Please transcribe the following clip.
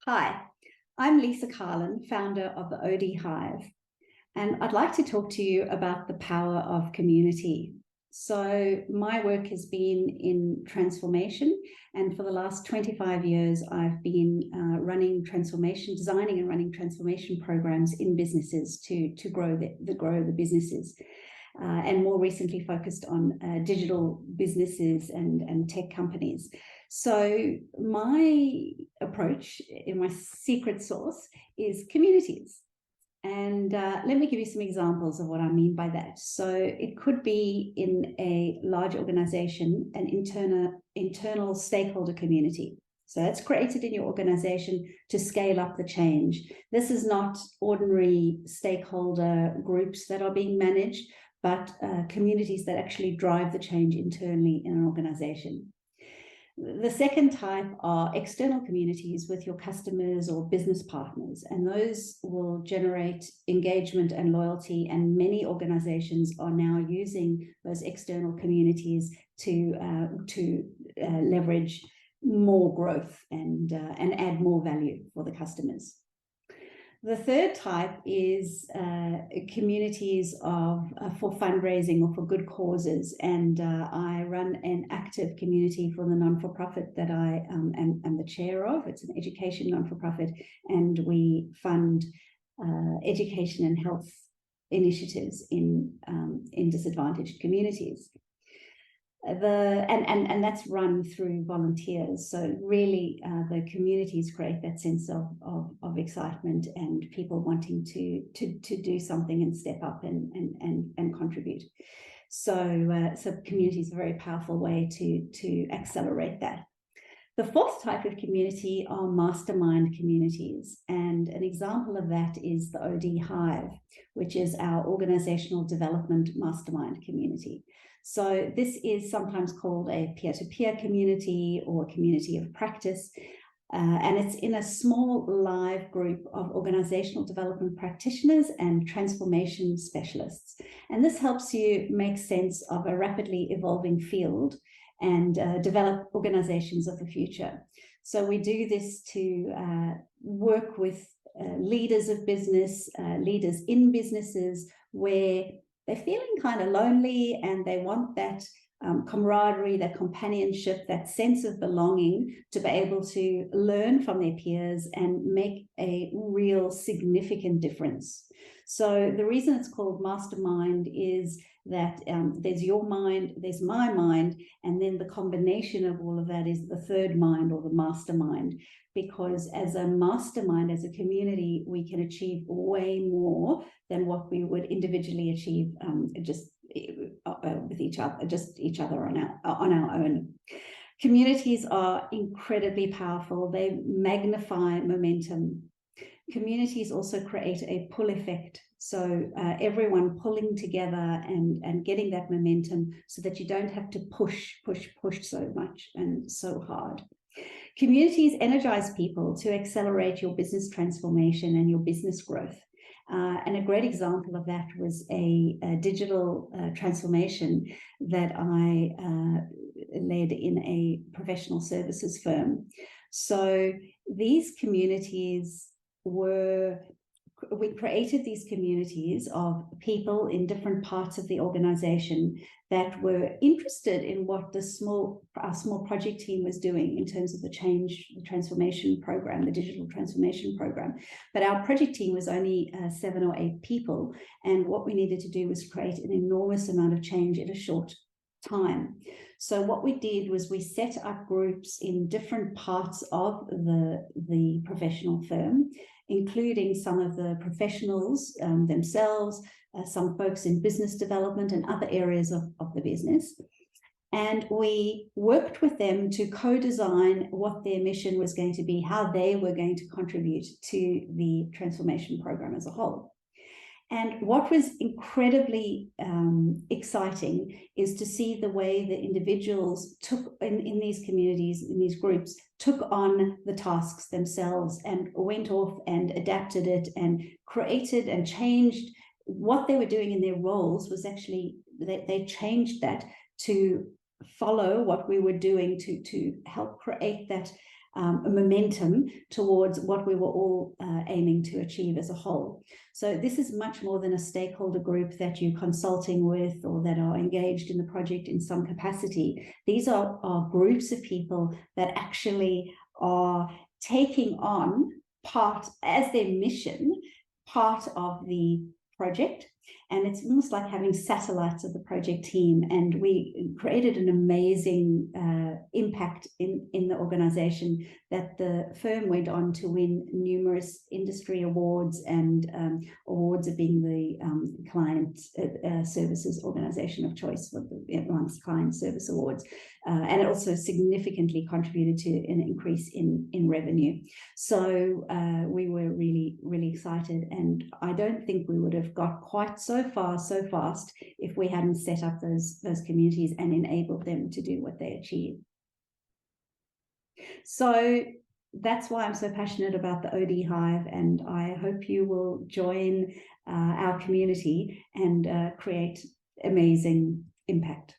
Hi, I'm Lisa Carlin, founder of the OD Hive, and I'd like to talk to you about the power of community. So my work has been in transformation, and for the last 25 years, I've been designing and running transformation programs in businesses to grow the businesses. And more recently focused on digital businesses and tech companies. So my approach, in my secret sauce, is communities. And let me give you some examples of what I mean by that. So it could be in a large organization, an internal stakeholder community. So that's created in your organization to scale up the change. This is not ordinary stakeholder groups that are being managed, but communities that actually drive the change internally in an organization. The second type are external communities with your customers or business partners, and those will generate engagement and loyalty, and many organizations are now using those external communities to leverage more growth and add more value for the customers. The third type is communities for fundraising or for good causes, and I run an active community for the non-for-profit that I am the chair of. It's an education non-for-profit, and we fund education and health initiatives in disadvantaged communities. And that's run through volunteers. So really, the communities create that sense of excitement and people wanting to do something and step up and contribute. So community is a very powerful way to accelerate that. The fourth type of community are mastermind communities, and an example of that is the OD Hive, which is our organizational development mastermind community. So this is sometimes called a peer-to-peer community or a community of practice, and it's in a small live group of organizational development practitioners and transformation specialists. And this helps you make sense of a rapidly evolving field and develop organizations of the future. So we do this to work with leaders of business, leaders in businesses where they're feeling kind of lonely and they want that camaraderie, that companionship, that sense of belonging to be able to learn from their peers and make a real significant difference. So the reason it's called mastermind is that there's your mind, there's my mind, and then the combination of all of that is the third mind or the mastermind. Because as a mastermind, as a community, we can achieve way more than what we would individually achieve with each other on our own. Communities are incredibly powerful. They magnify momentum. Communities also create a pull effect. So everyone pulling together and getting that momentum so that you don't have to push so much and so hard. Communities energize people to accelerate your business transformation and your business growth. And a great example of that was a digital transformation that I led in a professional services firm. So these communities we created these communities of people in different parts of the organization that were interested in what our small project team was doing in terms of the transformation program, the digital transformation program. But our project team was only 7 or 8 people. And what we needed to do was create an enormous amount of change in a short time. So what we did was we set up groups in different parts of the professional firm, including some of the professionals themselves, some folks in business development and other areas of the business. And we worked with them to co-design what their mission was going to be, how they were going to contribute to the transformation program as a whole. And what was incredibly exciting is to see the way the individuals took in these communities, in these groups, took on the tasks themselves and went off and adapted it and created and changed what they were doing in their roles. Was actually they changed that to follow what we were doing to help create that a momentum towards what we were all aiming to achieve as a whole. So this is much more than a stakeholder group that you're consulting with or that are engaged in the project in some capacity. These are groups of people that actually are taking on part as their mission, part of the project. And it's almost like having satellites of the project team. And we created an amazing impact in the organization that the firm went on to win numerous industry awards and awards of being the client services organization of choice for the Advanced Client Service Awards. And it also significantly contributed to an increase in revenue. So we were really, really excited. And I don't think we would have got quite so far so fast if we hadn't set up those communities and enabled them to do what they achieve. So that's why I'm so passionate about the OD Hive, and I hope you will join our community and create amazing impact.